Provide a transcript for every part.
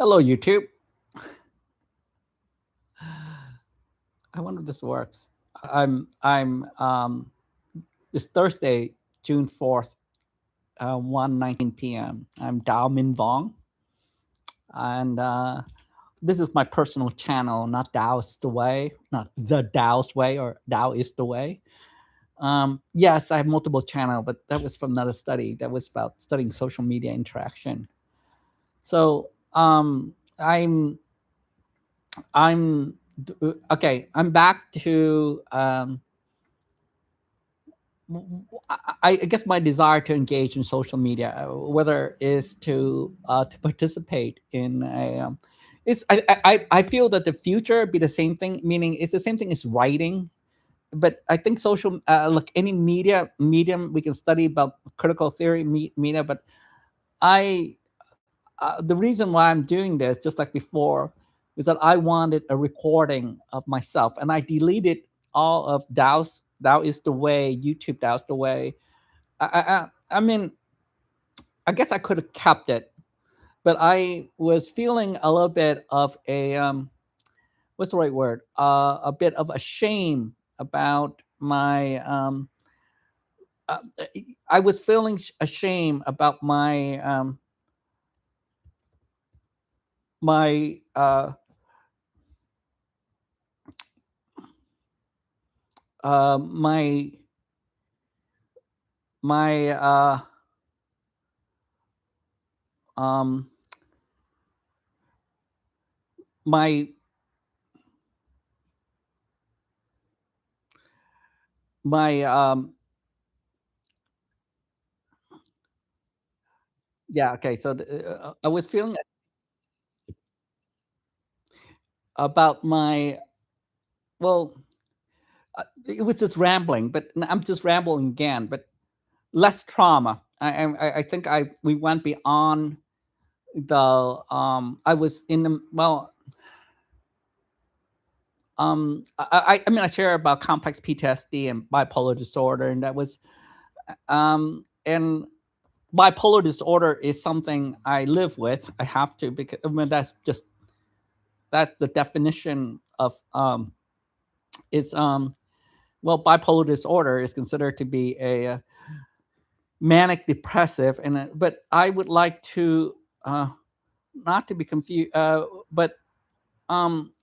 Hello, YouTube. I wonder if this works. I'm this Thursday, June 4th, 1:19 p.m. I'm Dao Min Vong, and this is my personal channel, not Dao's the way, not the Dao's way or Dao is the way. Yes, I have multiple channels, but that was from another study that was about studying social media interaction. So I'm okay. I'm back to I guess my desire to engage in social media, whether is to participate in a, it's I feel that the future be the same thing. Meaning, it's the same thing as writing, but I think social, like any medium, we can study about critical theory media. But I the reason why I'm doing this, just like before, is that I wanted a recording of myself, and I deleted all of Dao is the way, YouTube Dao's the way. I mean, I guess I could have kept it, but I was feeling a little bit of a what's the right word? A bit of a shame about my uh, I was feeling ashamed about my my my um my my yeah, okay, so I was feeling about my, well, it was just rambling, but I'm just rambling again, but less trauma. I think I we went beyond the I was in the, well, I mean, I share about complex PTSD and bipolar disorder, and that was and bipolar disorder is something I live with. I have to, because I mean, that's the definition of it's well, bipolar disorder is considered to be a manic depressive, and but I would like to uh not to be confused, but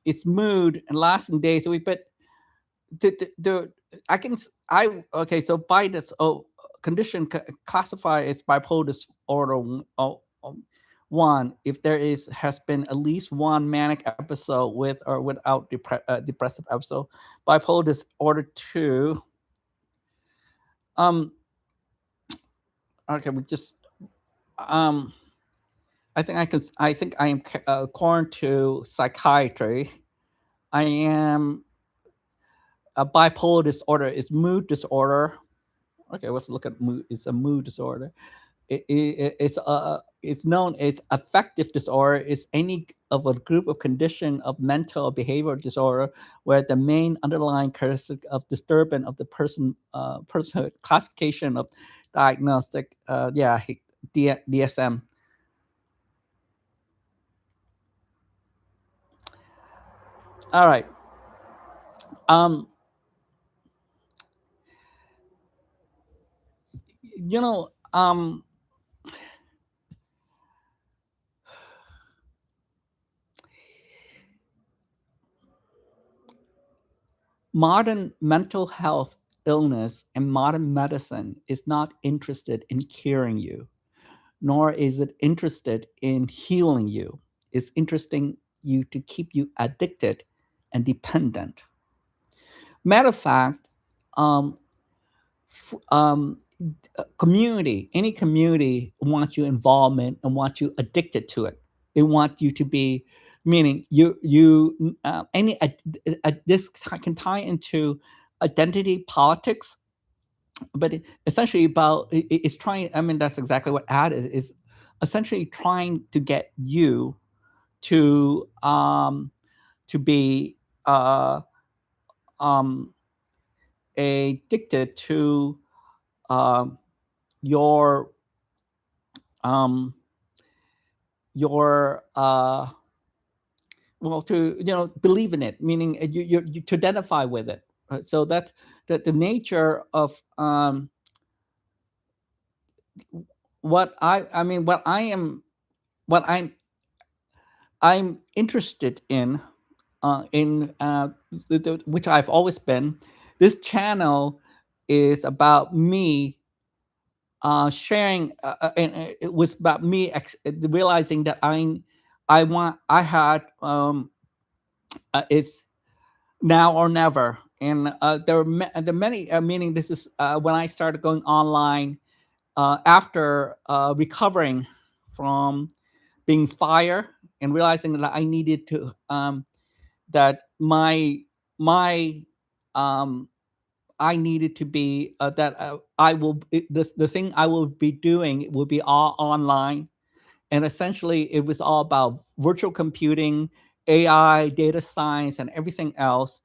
it's mood and lasting days a week. But the I can I okay, so by this condition, classify as bipolar disorder, one, if there is has been at least one manic episode with or without depressive episode. Bipolar disorder two, um okay, we just um I think I am according to psychiatry, I am a bipolar disorder is mood disorder. Okay, let's look at mood. It's a mood disorder. It's known as affective disorder. It's any of a group of condition of mental or behavioral disorder where the main underlying characteristic of disturbance of the personhood classification of diagnostic, DSM. All right. Um, you know, modern mental health illness and modern medicine is not interested in curing you, nor is it interested in healing you. It's interesting you to keep you addicted and dependent. Matter of fact, um, community, any community wants you involvement and wants you addicted to it. They want you to be, meaning this can tie into identity politics, but essentially about it's trying. I mean, that's exactly what ad is essentially trying to get you to be uh um addicted to um your um your well, to believe in it, meaning you to identify with it. Right? So that's the nature of what I mean what I am what I'm interested in which I've always been. This channel is about me sharing, and it was about me realizing that I had it's now or never, and there are many meaning this is when I started going online after recovering from being fired and realizing that I needed to that my um I needed to be that I will the thing I will be doing will be all online, and essentially it was all about virtual computing, AI, data science, and everything else.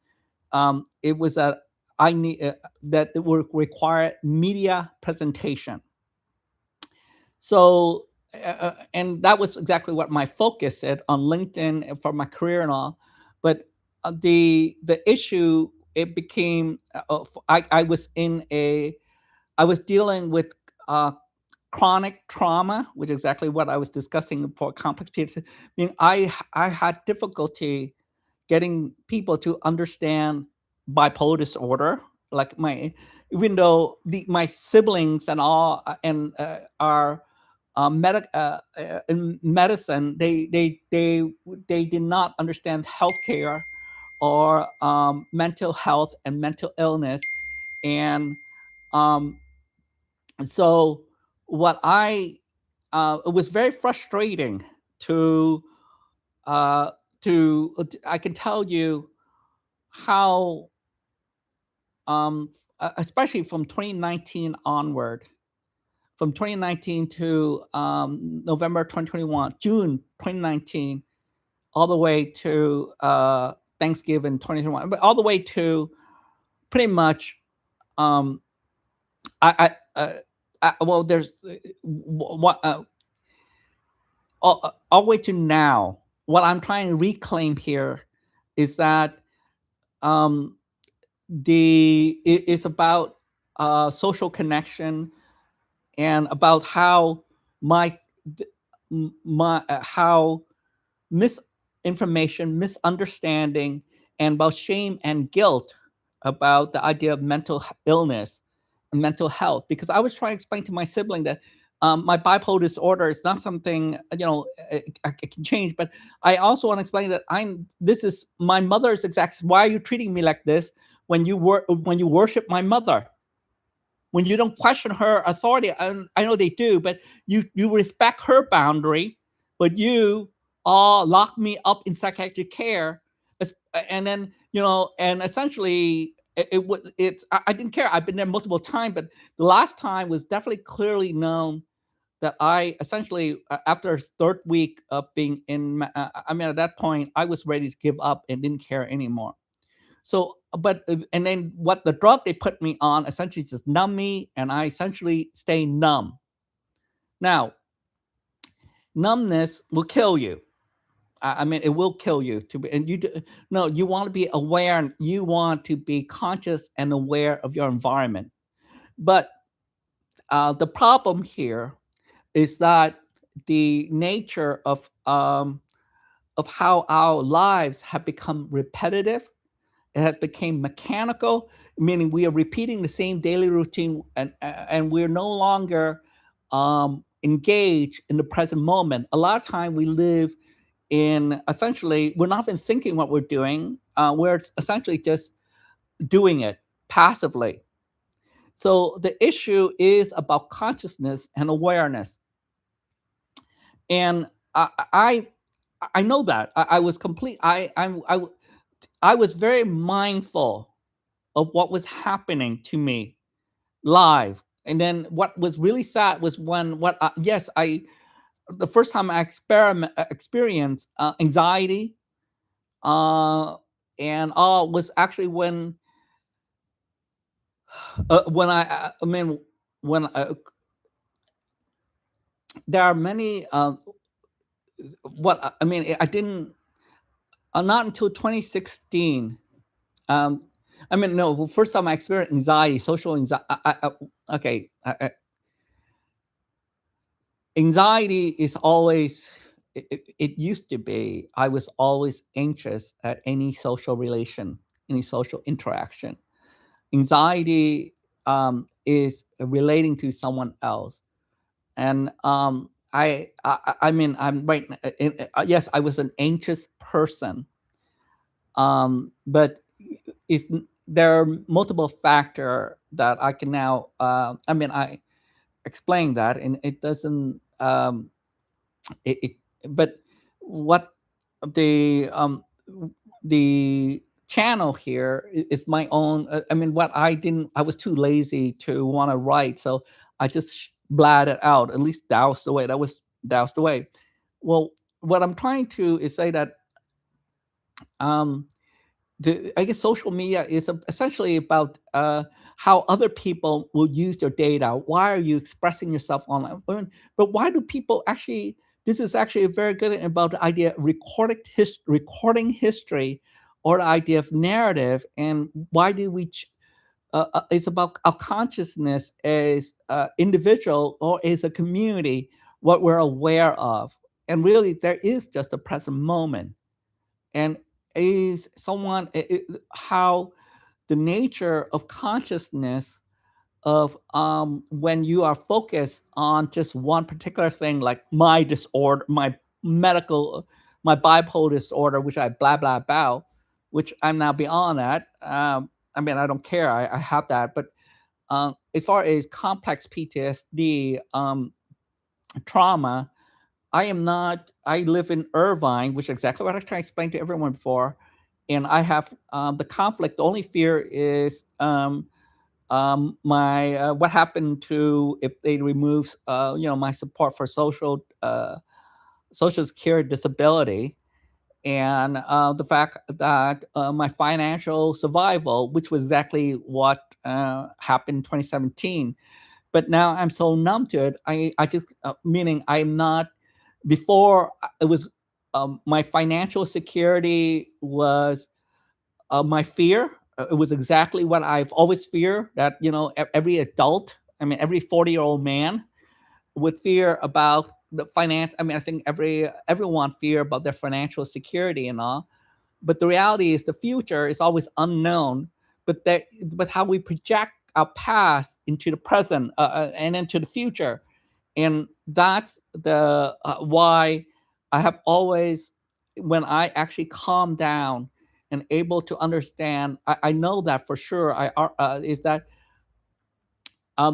It was a I need that it would require media presentation. So, and that was exactly what my focus said on LinkedIn and for my career and all. But the issue it became I was dealing with chronic trauma, which is exactly what I was discussing for complex PTSD. Mean, I had difficulty getting people to understand bipolar disorder. Like even though my siblings and all are in medicine, they did not understand healthcare or mental health and mental illness, and um, so what I it was very frustrating to uh, I can tell you how especially from 2019 onward, from 2019 to November 2021, June 2019, all the way to Thanksgiving 2021, but all the way to pretty much um, I well, there's what all the way to now. What I'm trying to reclaim here is that um, it's about social connection and about how my how misinformation, misunderstanding, and about shame and guilt about the idea of illness and mental health. Because I was trying to explain to my sibling that my bipolar disorder is not something I can change, but I also want to explain that This is my mother's exact. Why are you treating me like this when you worship my mother? When you don't question her authority, I know they do, but you respect her boundary, but you all lock me up in psychiatric care, and then and essentially I didn't care. I've been there multiple times, but the last time was definitely clearly known that I essentially after a third week of being I mean, at that point I was ready to give up and didn't care anymore. So, but and then what the drug they put me on essentially just numb me, and I essentially stay numb. Now, numbness will kill you. I mean, it will kill you. And no, you want to be aware, and you want to be conscious and aware of your environment. But the problem here is that the nature of how our lives have become repetitive. It has become mechanical, meaning we are repeating the same daily routine, and we're no longer engaged in the present moment. A lot of time we live in essentially we're not even thinking what we're doing. We're essentially just doing it passively. So the issue is about consciousness and awareness, and I know that I was complete. I was very mindful of what was happening to me live. And then what was really sad was when yes, I the first time I experienced anxiety, uh, and all was actually when I mean when there are many what I mean, I didn't not until 2016. Um, I mean, no. Well, first time I experienced anxiety, social anxiety. Okay, anxiety is always. It used to be I was always anxious at any social relation, any social interaction. Anxiety is relating to someone else, and I mean I'm right. Yes, I was an anxious person, but there are multiple factor that I can now. I mean, I explain that, and it doesn't. It but what the the channel here is my own. I mean, what I didn't. I was too lazy to want to write, so I just blad it out. At least doused away. That was doused away. Well, what I'm trying to is say that um I guess social media is essentially about how other people will use your data. Why are you expressing yourself online? But why do people actually? This is actually very good about the idea of recording history, or the idea of narrative, and why do we? It's about our consciousness as individual or as a community, what we're aware of, and really there is just a present moment, and is someone how the nature of consciousness of when you are focused on just one particular thing, like my disorder, my medical, my bipolar disorder, which I blah blah about, which I'm now beyond that. I mean, I don't care. I have that, but as far as complex PTSD, trauma, I am not. I live in Irvine, which is exactly what I try to explain to everyone before, and I have the conflict. The only fear is my what happened to if they remove my support for social security disability, and the fact that my financial survival, which was exactly what happened in 2017. But now I'm so numb to it. I just meaning I'm not before. It was my financial security was my fear. It was exactly what I've always feared, that every adult, I mean every 40-year-old man would fear about the finance. I mean, I think everyone fear about their financial security and all. But the reality is the future is always unknown. But how we project our past into the present, and into the future, and that's the why I have always, when I actually calm down and able to understand, I know that for sure. Is that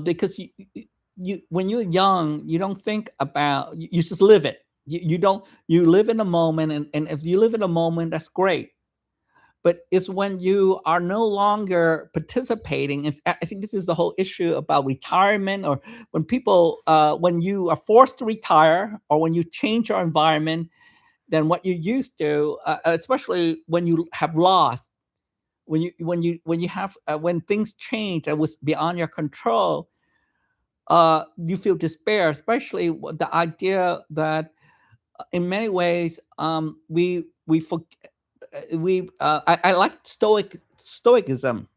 because you when you're young, you don't think about, you just live it. You don't, you live in a moment, and if you live in a moment, that's great. But it's when you are no longer participating. I think this is the whole issue about retirement, or when people, when you are forced to retire, or when you change your environment than what you used to, especially when you have lost, when you have when things change that was beyond your control, you feel despair, especially the idea that in many ways I like stoicism.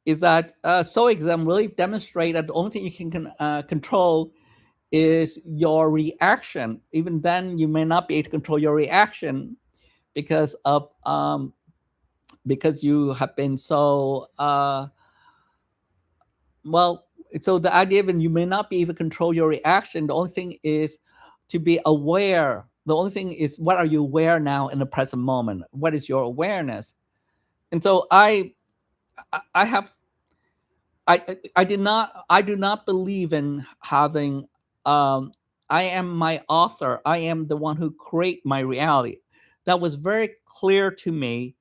Is that stoicism really demonstrate that the only thing you can control is your reaction. Even then, you may not be able to control your reaction because of because you have been so well. So the idea of, you may not be able to control your reaction. The only thing is to be aware. The only thing is, what are you aware now in the present moment? What is your awareness? And so I have I do not believe in having um I am my author. I am the one who create my reality. That was very clear to me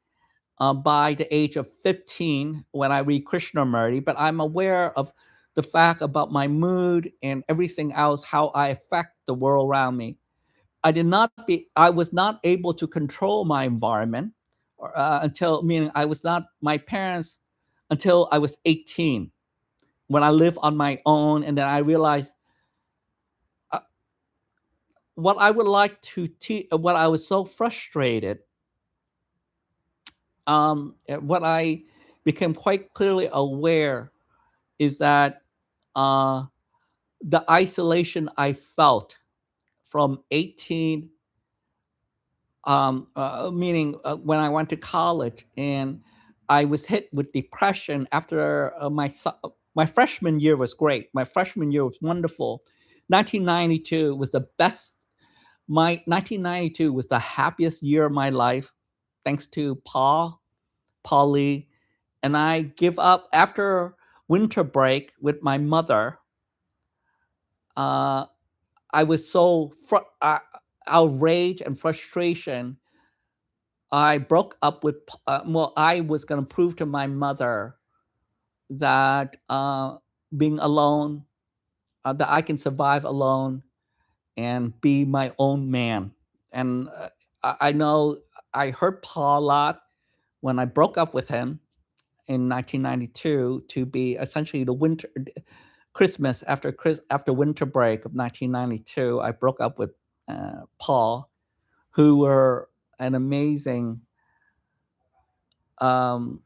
by the age of 15 when I read Krishnamurti, but I'm aware of the fact about my mood and everything else, how I affect the world around me. I was not able to control my environment, until, meaning I was not my parents until I was 18, when I lived on my own, and then I realized, uh, what I would like to teach, what I was so frustrated, what I became quite clearly aware is that uh, the isolation I felt from 18, meaning when I went to college, and I was hit with depression after my freshman year was great. My freshman year was wonderful. 1992 was the best. My 1992 was the happiest year of my life, thanks to Paul Lee, and I give up after winter break with my mother. Uh, I was so outraged and frustration. I broke up with. Well, I was going to prove to my mother that being alone, that I can survive alone and be my own man. And I know I hurt Paul a lot when I broke up with him in 1992 to be essentially the winter Christmas after winter break of 1992. I broke up with Paul, who were an amazing. Um,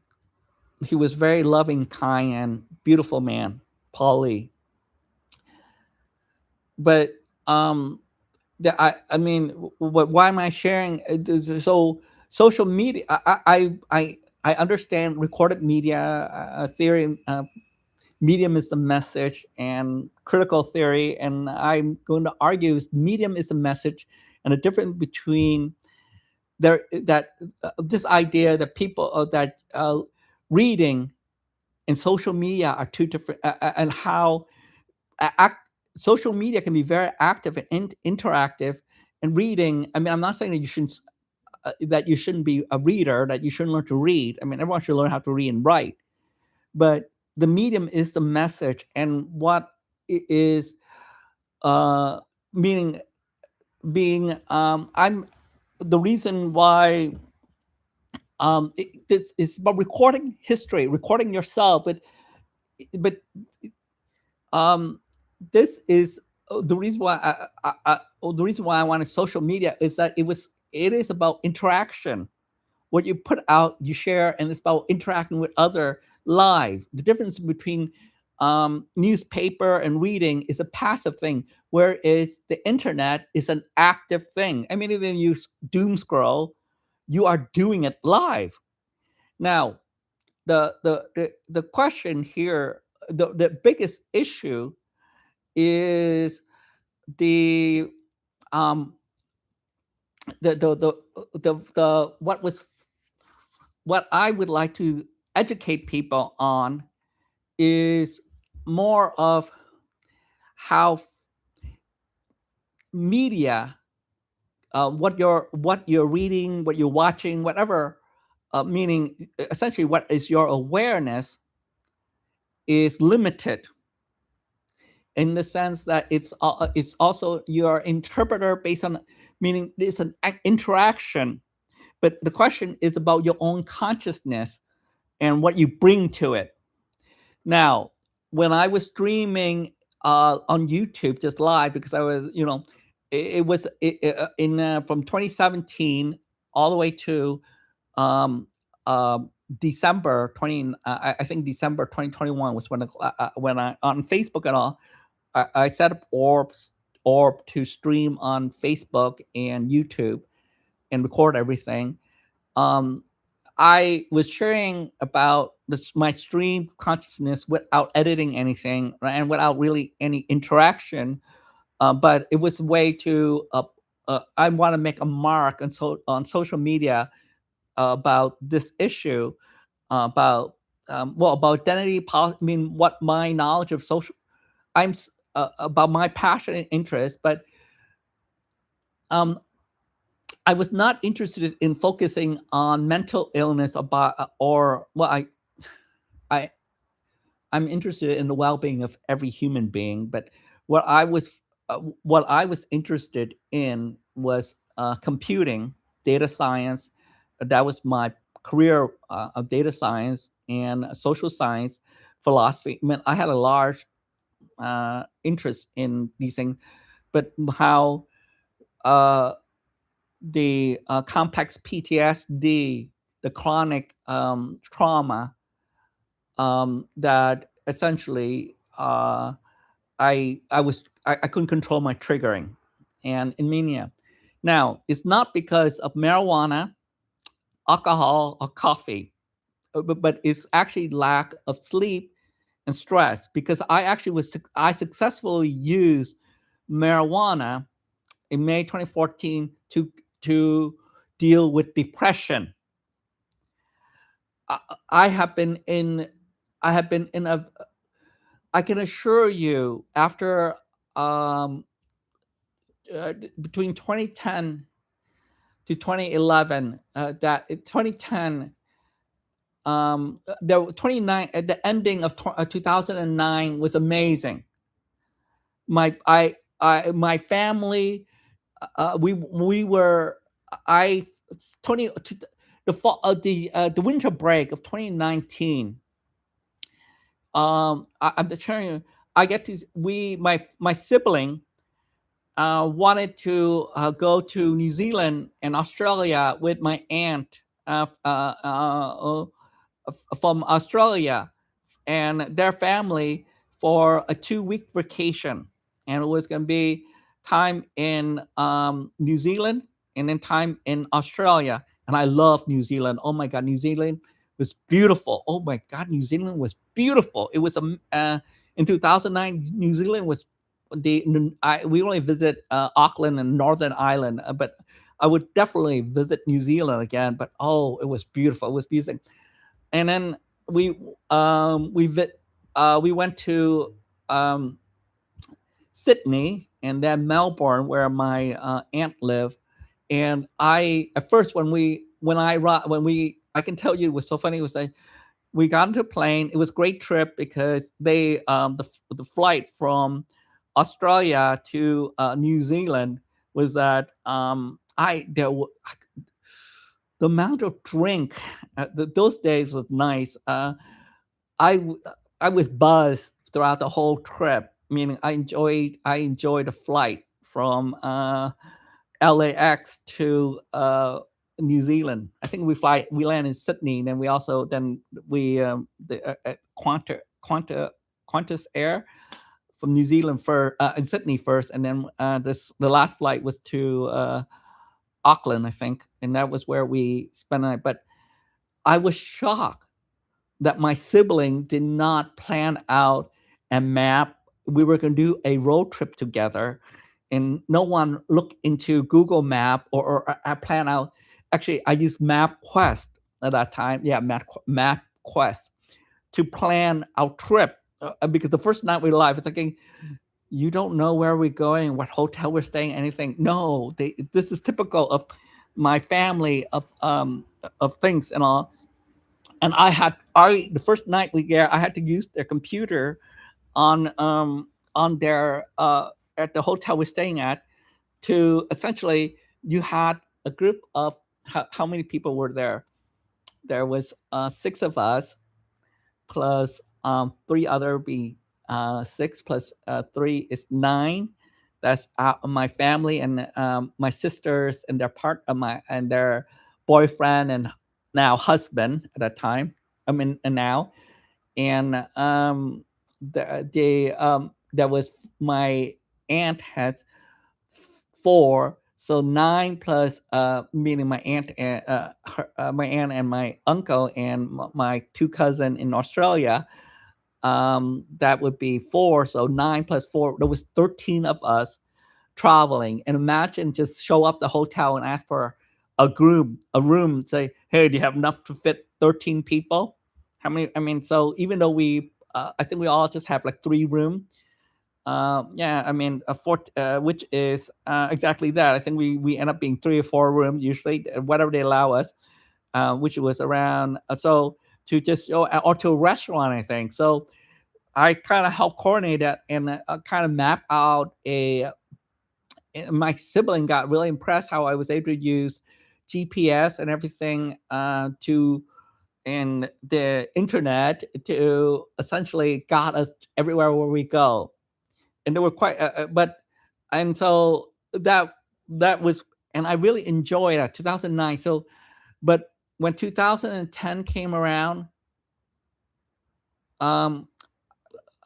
he was very loving, kind, and beautiful man, Paul Lee. But I mean, why am I sharing? So social media. I understand recorded media theory. Medium is the message, and critical theory. And I'm going to argue is medium is the message, and the difference between there that this idea that people that reading and social media are two different, and how act, social media can be very active and interactive. And reading, I mean, I'm not saying that you shouldn't be a reader, that you shouldn't learn to read. I mean, everyone should learn how to read and write, but the medium is the message. And what is uh meaning being I'm the reason why it's about recording history, recording yourself. But um this is the reason why the reason why I wanted social media is that it is about interaction. What you put out, you share, and it's about interacting with other live. The difference between newspaper and reading is a passive thing, whereas the internet is an active thing. I mean, even you doom scroll, you are doing it live. Now, the question here, the biggest issue is the um the what I would like to educate people on is more of how media, what you're reading, what you're watching, whatever, meaning essentially what is your awareness is limited in the sense that it's also your interpreter based on, meaning it's an interaction. But the question is about your own consciousness and what you bring to it. Now, when I was streaming on YouTube just live, because I was, it was in from 2017 all the way to um, December 20. I think December 2021 was when I on Facebook and all. I set up Orb to stream on Facebook and YouTube and record everything. Um, I was sharing about my stream consciousness without editing anything, right, and without really any interaction. But it was a way to I want to make a mark on social media about this issue, about about identity. I mean, what my knowledge of social, about my passion and interest, but um, I was not interested in focusing on mental illness about or well, I I'm interested in the well-being of every human being, but what I was what I was interested in was computing, data science. That was my career of data science and social science, philosophy. I mean, I had a large interest in these things, but how uh, the complex PTSD, the chronic trauma that essentially I couldn't control my triggering and anemia. Now it's not because of marijuana, alcohol, or coffee, but it's actually lack of sleep and stress because I successfully used marijuana in May 2014 to deal with depression. I, I have been in I have been in a I can assure you after um, between 2010 to 2011 that 2010 the 29 at the ending of 2009 was amazing. My family we were I 20 the fall the winter break of 2019. I'm just telling you, I get to we my sibling wanted to go to New Zealand and Australia with my aunt from Australia and their family for a 2 week vacation. And it was going to be time in New Zealand and then time in Australia. And I love New Zealand. Oh my God, New Zealand was beautiful. Oh my God, New Zealand was beautiful. It was in 2009, New Zealand was we only visit Auckland and Northern Ireland, but I would definitely visit New Zealand again. But oh, it was beautiful. It was beautiful. And then we we went to um, Sydney and then Melbourne, where my aunt lived. And I at first when we I can tell you it was so funny. It was like we got into a plane. It was a great trip because the flight from Australia to New Zealand was that I there the amount of drink those days was nice. I w- I was buzzed throughout the whole trip. Meaning, I enjoyed the flight from LAX to New Zealand. I think we land in Sydney, and then we at Qantas Air from New Zealand for in Sydney first, and then the last flight was to Auckland, I think, and that was where we spent the night. But I was shocked that my sibling did not plan out a map. We were going to do a road trip together, and no one looked into Google Map or plan out. Actually, I used MapQuest at that time. Yeah, MapQuest to plan our trip because the first night we arrived, it's thinking you don't know where we're going, what hotel we're staying, anything. No, this is typical of my family of things and all. And I the first night we there, I had to use their computer on their at the hotel we're staying at to essentially you had a group of how many people were there? There was six of us plus three other be six plus three is nine. That's my family and my sisters and their their boyfriend and now husband at that time. I mean, and now and there was my aunt had four, so nine plus meaning my aunt and my aunt and my uncle and my two cousin in Australia. That would be four, so nine plus four. There was 13 of us traveling, and imagine just show up the hotel and ask for a room, say, hey, do you have enough to fit 13 people? How many? I mean, so even though I think we all just have like three room. Yeah, I mean, which is exactly that. I think we end up being three or four rooms usually, whatever they allow us, which was around. So to just go or to a restaurant, I think. So I kind of helped coordinate that and kind of map out my sibling got really impressed how I was able to use GPS and everything to and the internet to essentially got us everywhere where we go. And they were quite, but and so that that was, and I really enjoyed that 2009. So, but when 2010 came around, um,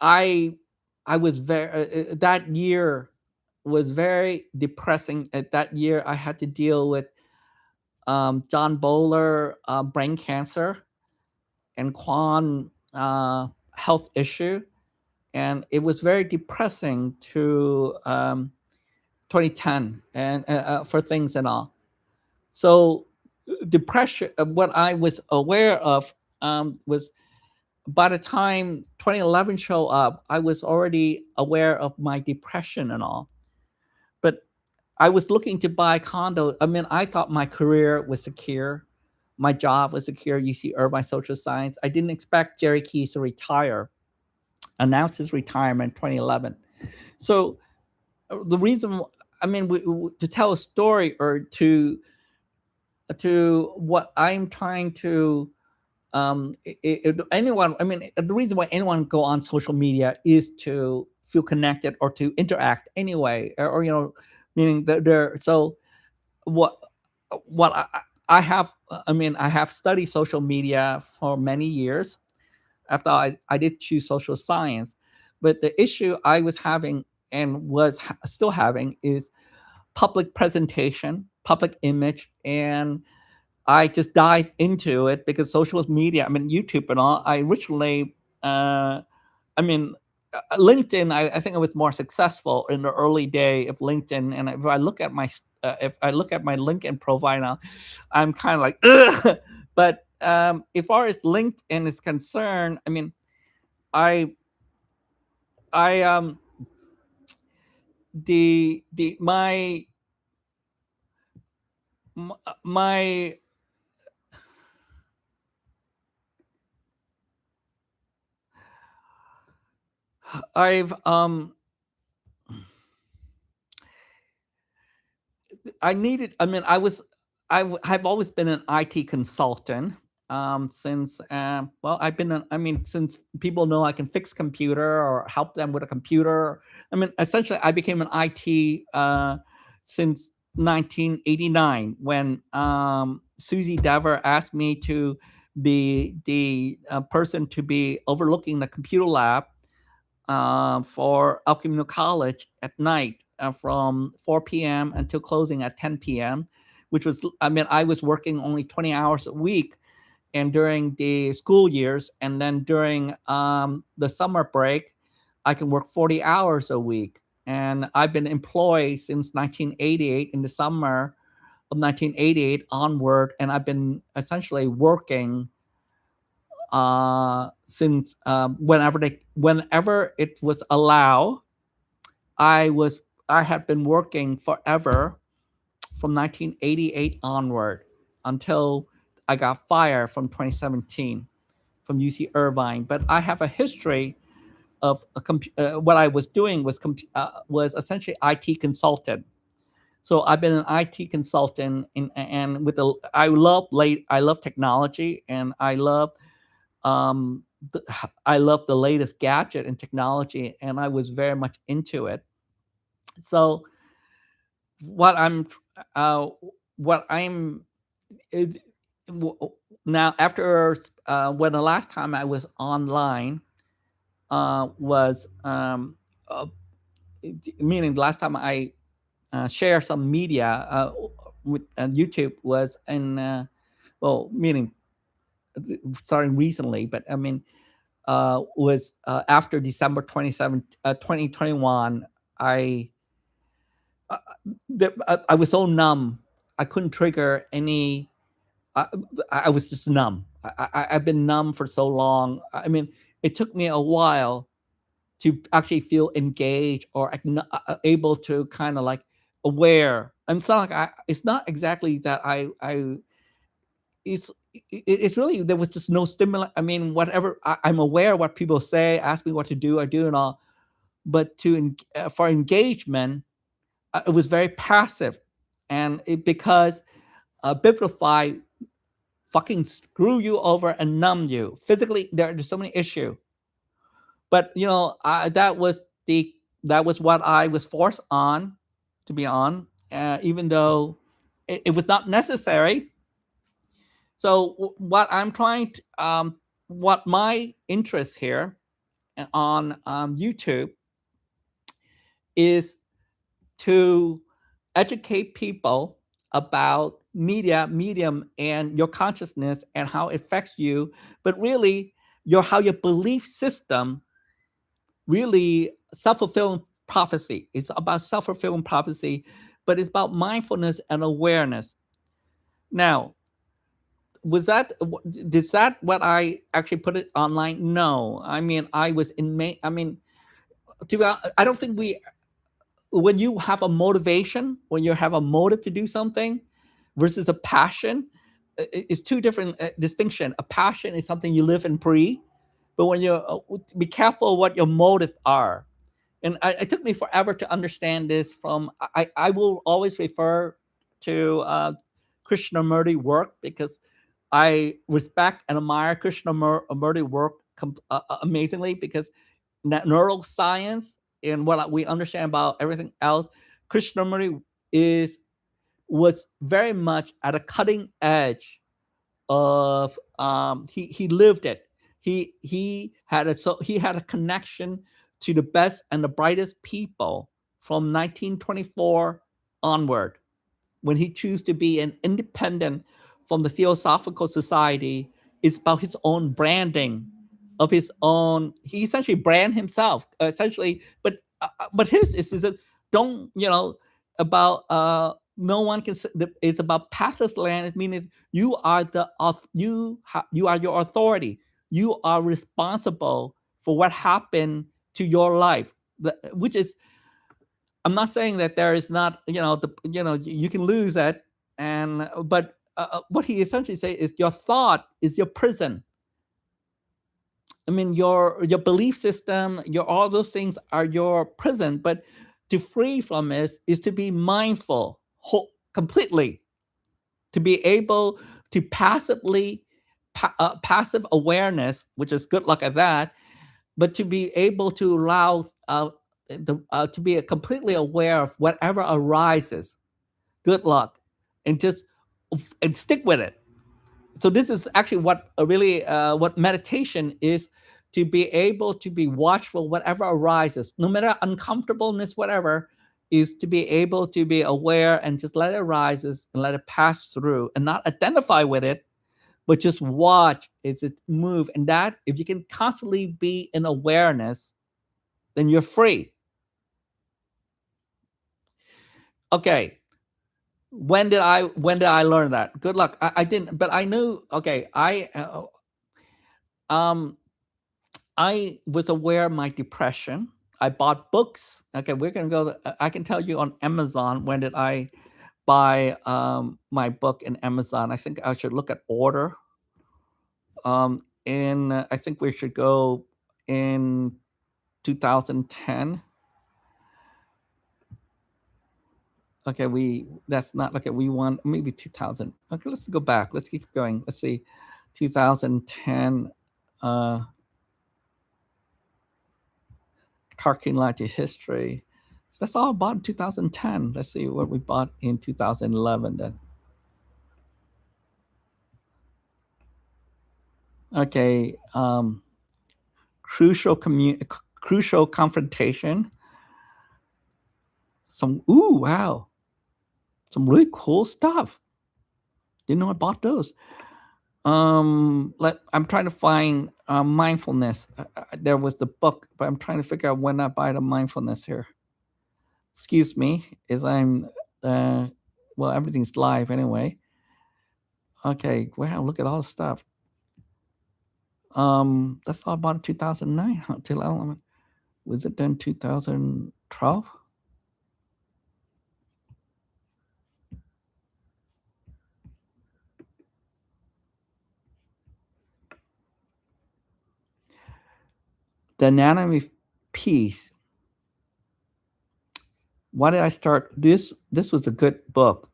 I I was very that year was very depressing. At that year, I had to deal with John Bowler brain cancer and Quan health issue, and it was very depressing to 2010 and for things and all. So depression. What I was aware of was by the time 2011 showed up, I was already aware of my depression and all. But I was looking to buy a condo. I mean, I thought my career was secure. My job was secure, UC Irvine Social Science. I didn't expect Jerry Keys to retire, announced his retirement in 2011. So the reason, I mean, to tell a story or to what I'm trying to anyone, I mean, the reason why anyone go on social media is to feel connected or to interact anyway, or meaning that they're so what what I have, I mean, I have studied social media for many years after I did choose social science. But the issue I was having and was still having is public presentation, public image, and I just dived into it because social media, I mean, YouTube and all, I originally, I mean, LinkedIn, I think I was more successful in the early day of LinkedIn. And if I look at my LinkedIn profile now, I'm kind of like, ugh. But as far as LinkedIn is concerned, I mean, I, I, the, my, I've, I needed. I mean, I've always been an IT consultant. Since well, I've been. I mean, since people know I can fix computer or help them with a computer. I mean, essentially, I became an IT since 1989 when Susie Dever asked me to be the person to be overlooking the computer lab for El Camino College at night from 4 p.m. until closing at 10 p.m., which was, I mean, I was working only 20 hours a week and during the school years. And then during the summer break, I can work 40 hours a week. And I've been employed since 1988 in the summer of 1988 onward. And I've been essentially working since whenever it was allowed. I was I had been working forever from 1988 onward until I got fired from 2017 from UC Irvine. But I have a history of what I was doing was essentially IT consultant. So I've been an IT consultant and with the I love technology and um, I love the latest gadget and technology, and I was very much into it. So what I'm, uh, what I'm, it, now after when the last time I was online was meaning the last time I shared some media with YouTube was in well meaning starting recently, but I mean was after December 27, 2021. I uh, I was so numb. I couldn't trigger any. I, I was just numb. I've been numb for so long. I mean, it took me a while to actually feel engaged or able to kind of like aware. And it's not like it's not exactly that it's it's really there was just no stimulus. I mean, whatever I'm aware of what people say, ask me what to do, I do and all. But for engagement, it was very passive, and because Biblify fucking screw you over and numb you physically. There's so many issues, but that was what I was forced on to be on, even though it was not necessary. So what I'm trying to, what my interest here on YouTube is to educate people about medium, and your consciousness and how it affects you, but really how your belief system really self-fulfilling prophecy. It's about self-fulfilling prophecy, but it's about mindfulness and awareness. Now, was that did that what I actually put it online? No, I mean I was in May. I mean, I don't think we. When you have a motivation, when you have a motive to do something, versus a passion, it's two different distinction. A passion is something you live and breathe, but when you be careful what your motives are. And it took me forever to understand this. I will always refer to Krishnamurti work because I respect and admire Krishnamurti work amazingly, because neuroscience and what we understand about everything else, Krishnamurti was very much at a cutting edge of he lived it. He had a connection to the best and the brightest people from 1924 onward, when he chose to be an independent from the Theosophical Society. It's about his own branding of his own. He essentially brand himself essentially, but his is a, don't about no one can. It's about pathless land. It means you are you are your authority. You are responsible for what happened to your life, which is, I'm not saying that there is not, you can lose it, and but what he essentially say is your thought is your prison. I mean, your belief system, your all those things are your prison. But to free from it is to be mindful completely, to be able to passive awareness, which is good luck at that, but to be able to allow to be completely aware of whatever arises. Good luck, and just and stick with it. So this is actually what really what meditation is, to be able to be watchful whatever arises, no matter uncomfortableness, whatever, is to be able to be aware and just let it arises and let it pass through and not identify with it, but just watch as it move. And that, if you can constantly be in awareness, then you're free. Okay. When did I learn that? Good luck. I didn't, but I knew. Okay, I was aware of my depression. I bought books. Okay, we're gonna go. I can tell you on Amazon, when did I buy my book in Amazon. I think I should look at order. In I think we should go in 2010. Okay, that's not okay. We want maybe 2000. Okay, let's go back. Let's keep going. Let's see, 2010. Parking Lot History. So that's all bought in 2010. Let's see what we bought in 2011 then. Okay, crucial confrontation. Wow, some really cool stuff. Didn't know I bought those. I'm trying to find mindfulness. There was the book, but I'm trying to figure out when I buy the mindfulness here. Excuse me, as I'm well, everything's live anyway. Okay, wow, look at all the stuff. That's all about 2009 till was it then 2012? The Anatomy of Peace. Why did I start this? This was a good book.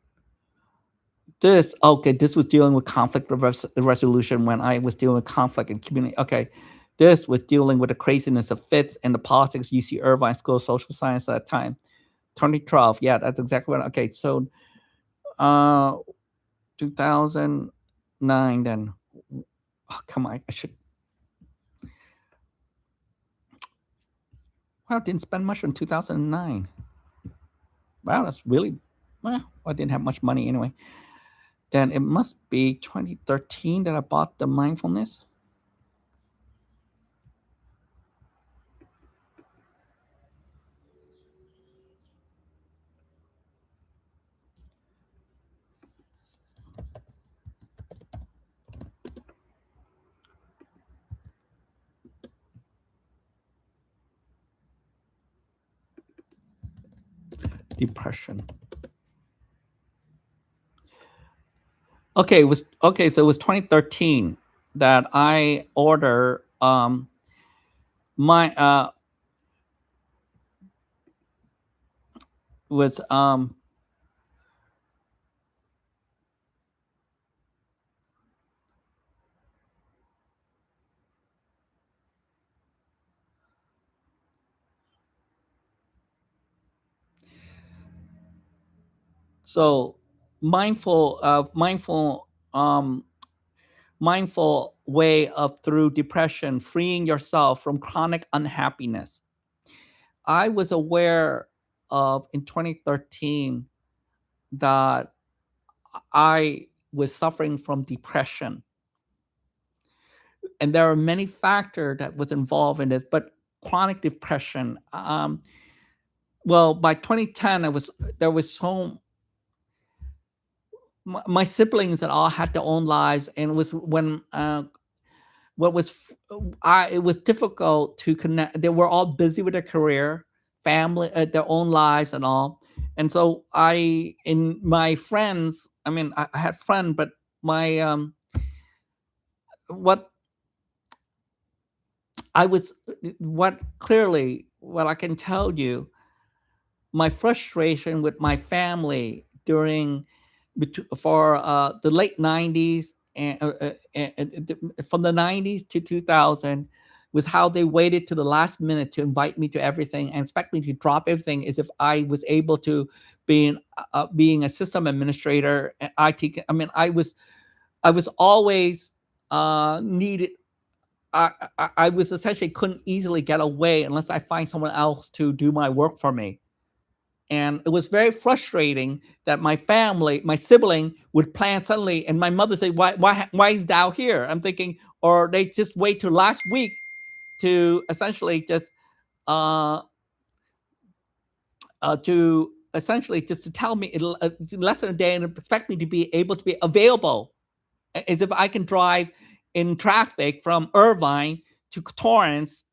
This was dealing with conflict resolution when I was dealing with conflict and community. Okay, this was dealing with the craziness of Fitz and the politics UC Irvine School of Social Science at that time. 2012. Yeah, that's exactly what. Okay, so uh 2009 then. Oh, come on, I should. Wow, didn't spend much in 2009. Wow, that's really. Well, I didn't have much money anyway. Then it must be 2013 that I bought the mindfulness. Depression. Okay, it was okay. So it was 2013 that I order my was so mindful mindful way of through depression freeing yourself from chronic unhappiness. I was aware of in 2013 that I was suffering from depression, and there are many factors that was involved in this, but chronic depression. Well, by 2010, I was there was so my siblings and all had their own lives, and it was when what was I it was difficult to connect. They were all busy with their career, family, their own lives, and all. And so I, in my friends, I mean, I had friends, but my what I was, what clearly, what I can tell you, my frustration with my family during for the late 90s and from the 90s to 2000 was how they waited to the last minute to invite me to everything and expect me to drop everything as if I was able to being a system administrator and IT. I mean, I was always needed. I was essentially couldn't easily get away unless I find someone else to do my work for me. And it was very frustrating that my family, my sibling would plan suddenly, and my mother say, why is Dow here? I'm thinking, or they just wait till last week to essentially just uh to essentially just to tell me less than a day and expect me to be able to be available as if I can drive in traffic from Irvine to Torrance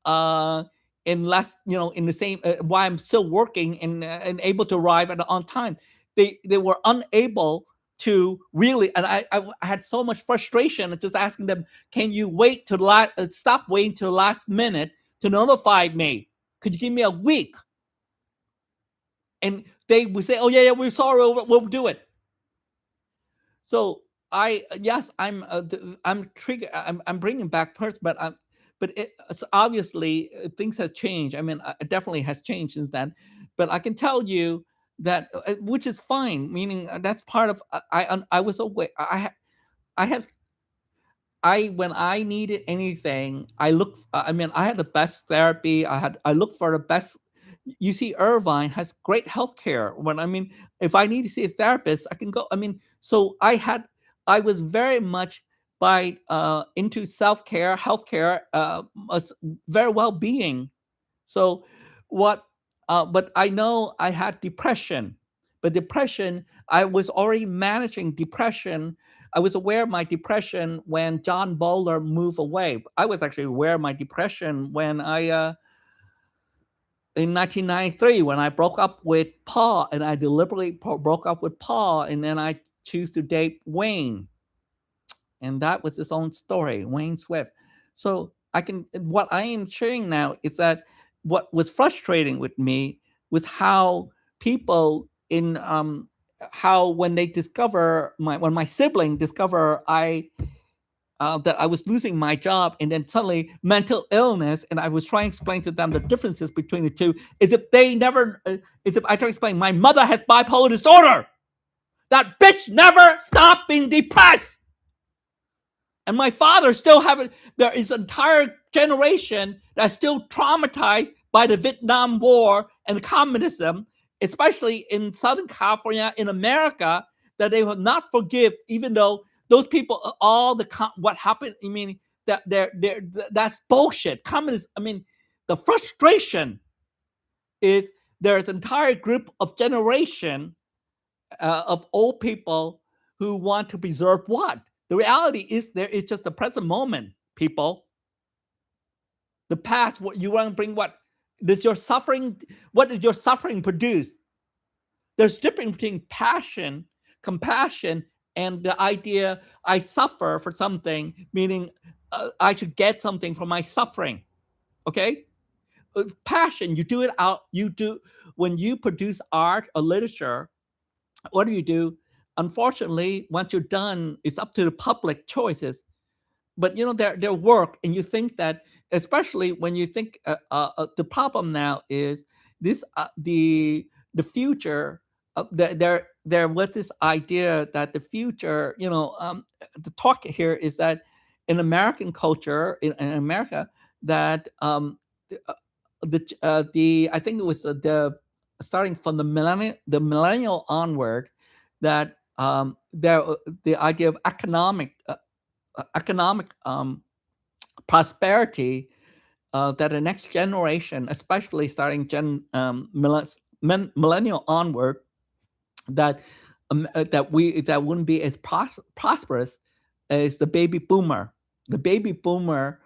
in less, in the same while I'm still working and able to arrive on time. They were unable to really, and I had so much frustration just asking them, can you wait to stop waiting to the last minute to notify me? Could you give me a week? And they would say, oh yeah, we're sorry, we'll do it. So I yes, I'm trigger. I'm bringing back Perth, but it's obviously things has changed. I mean, it definitely has changed since then. But I can tell you that, which is fine. Meaning that's part of. I was away. I had when I needed anything, I look. I mean, I had the best therapy. I looked for the best. You see, Irvine has great healthcare. When I mean, if I need to see a therapist, I can go. I mean, so I was very much by into self care, healthcare, very well being. So what? But I know I had depression, but depression, I was already managing depression. I was aware of my depression when John Bowler moved away. I was actually aware of my depression when I in 1993 when I broke up with Paul, and I deliberately broke up with Paul, and then I choose to date Wayne, and that was his own story, Wayne Swift. So what I am sharing now is that what was frustrating with me was how people in how when they discover when my sibling discover that I was losing my job, and then suddenly mental illness, and I was trying to explain to them the differences between the two. Is if they never, is if I try to explain, my mother has bipolar disorder. That bitch never stopped being depressed. And my father still having, there is an entire generation that's still traumatized by the Vietnam War and communism, especially in Southern California, in America, that they will not forgive, even though those people, all the what happened. I mean, they're that's bullshit. Communism. I mean, the frustration is there's an entire group of generation of old people who want to preserve what? The reality is there is just the present moment, people. The past, what you want to bring, what does your suffering, what does your suffering produce? There's difference between passion, compassion, and the idea I suffer for something, meaning I should get something from my suffering. Okay? Passion, you do it out, you do, when you produce art or literature, what do? Unfortunately, once you're done, it's up to the public choices. But you know their work, and you think that, especially when you think the problem now is this the future. There was this idea that the future, the talk here is that in American culture, in America, that the I think it was the starting from the millennial onward, that there the idea of economic prosperity, that the next generation, especially starting millennial onward, that wouldn't be as prosperous as the baby boomer. The baby boomer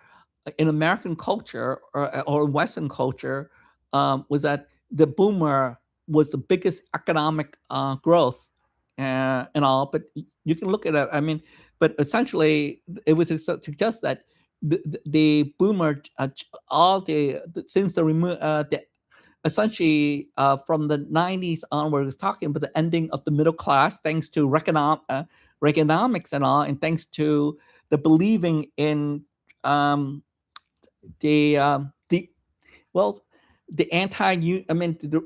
in American culture, or Western culture, was that the boomer was the biggest economic growth, and all. But you can look at it. I mean, but essentially, it was to suggest that the boomer, all since the essentially from the 90s onward, was talking about the ending of the middle class, thanks to Reaganomics and all, and thanks to the believing in the well, the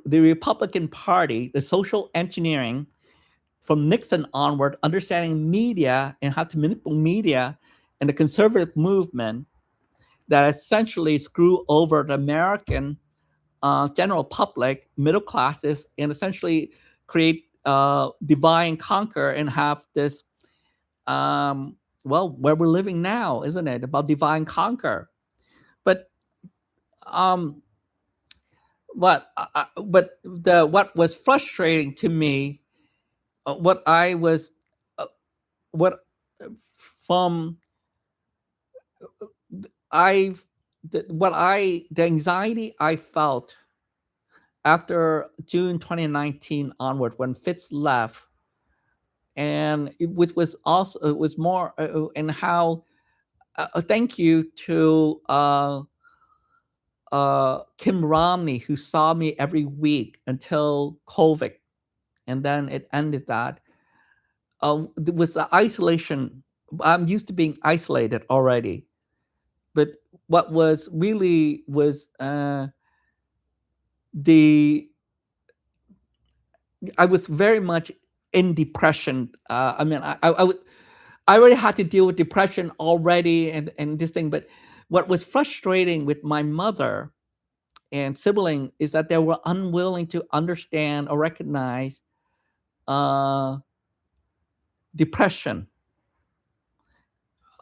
the Republican Party, the social engineering from Nixon onward, understanding media and how to manipulate media, and the conservative movement that essentially screw over the American general public, middle classes, and essentially create divide and conquer, and have this, where we're living now, isn't it? About divide and conquer. But um, what was frustrating to me, what I was, what from I, the anxiety I felt after June 2019 onward, when Fitz left, and which was also, it was more, and how, thank you to Kim Romney, who saw me every week until COVID, and then it ended that. With the isolation, I'm used to being isolated already, but what was really was the I was very much in depression. I mean, I already had to deal with depression already, and this thing. But what was frustrating with my mother and sibling is that they were unwilling to understand or recognize depression.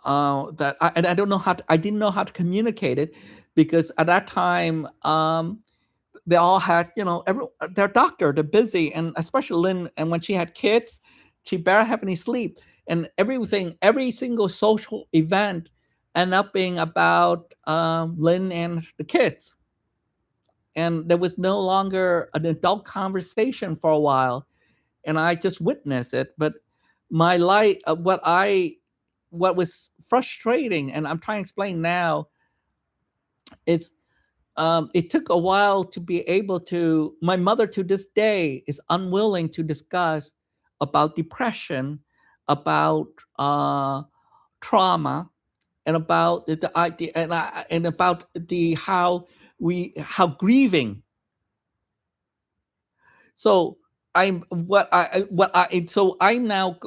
And I don't know I didn't know how to communicate it, because at that time, they all had, their doctor, they're busy, and especially Lynn, and when she had kids, she barely have any sleep, and every single social event ended up being about Lynn and the kids, and there was no longer an adult conversation for a while, and I just witnessed it. But my life, what was frustrating, and I'm trying to explain now, is it took a while to be able to. My mother, to this day, is unwilling to discuss about depression, about trauma, and about the idea, and about the how grieving. So I'm what I so I'm now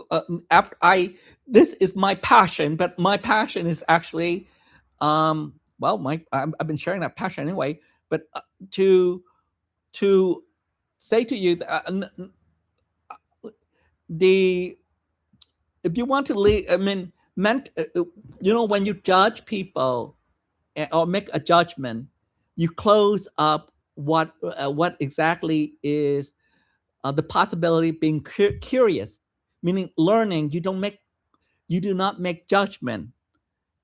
after I this is my passion, but my passion is actually well my I've been sharing that passion anyway, but to to say to you that the if you want to leave, I mean, when you judge people or make a judgment, you close up what exactly is the possibility of being curious, meaning learning. You do not make judgment.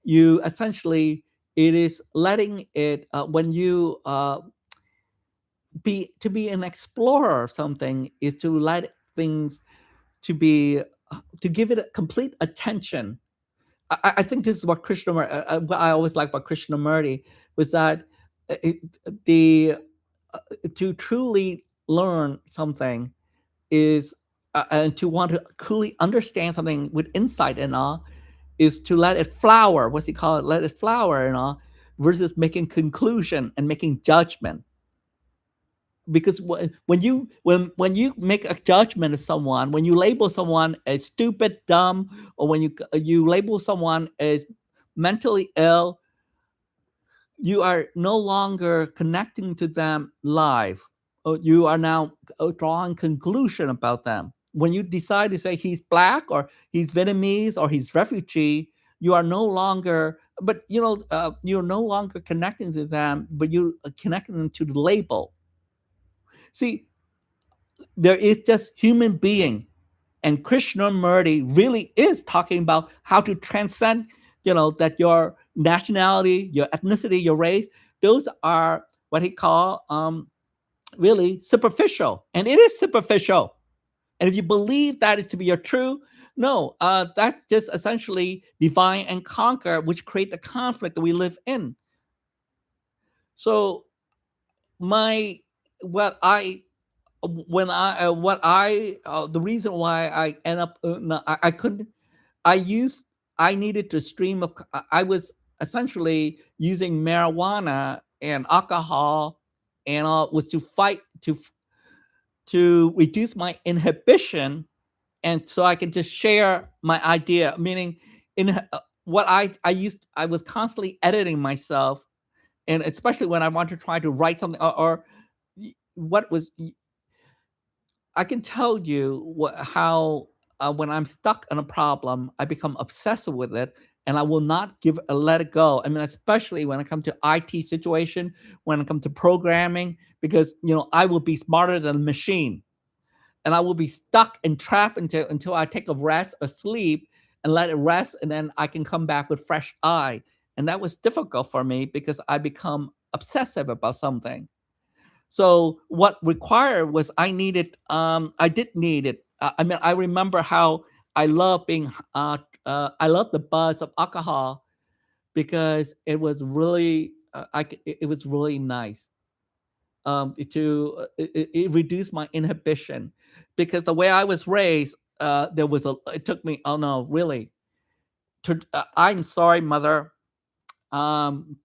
You essentially it is letting it when you be an explorer of something is to let things to be to give it a complete attention. I think this is what what I always like about Krishnamurti was that it, the to truly learn something is and to want to truly understand something with insight and all is to let it flower. What's he call it? Let it flower and all, versus making conclusion and making judgment. Because when you make a judgment of someone, when you label someone as stupid, dumb, or when you label someone as mentally ill, you are no longer connecting to them live. You are now drawing conclusion about them. When you decide to say he's black or he's Vietnamese or he's refugee, you are no longer. But you're no longer connecting to them, but you are connecting them to the label. See, there is just human being, and Krishnamurti really is talking about how to transcend. That your nationality, your ethnicity, your race, those are what he call really superficial, and it is superficial. And if you believe that is to be your true, no, that's just essentially divine and conquer, which create the conflict that we live in. So my what I when I what I the reason why I end up no, I couldn't I used I needed to stream I was essentially using marijuana and alcohol and was to fight to reduce my inhibition, and so I can just share my idea. Meaning, in what I was constantly editing myself, and especially when I want to try to write something or what was I can tell you how when I'm stuck on a problem, I become obsessive with it, and I will not let it go. I mean, especially when it comes to IT situation, when it comes to programming, because I will be smarter than a machine, and I will be stuck and trapped until I take a rest or sleep and let it rest, and then I can come back with fresh eye. And that was difficult for me because I become obsessive about something. So what required was I did need it. I mean, I remember how I love the buzz of alcohol because it was really it was really nice. It reduced my inhibition because the way I was raised, there was a it took me, oh no, really. I'm sorry, mother. Um,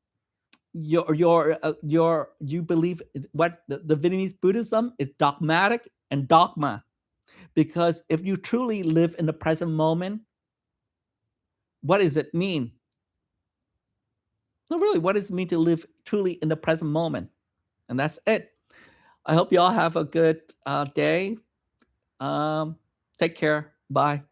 you believe what the Vietnamese Buddhism is dogmatic and dogma, because if you truly live in the present moment, what does it mean? No, really, what does it mean to live truly in the present moment? And that's it. I hope you all have a good day. Um, Take care. Bye.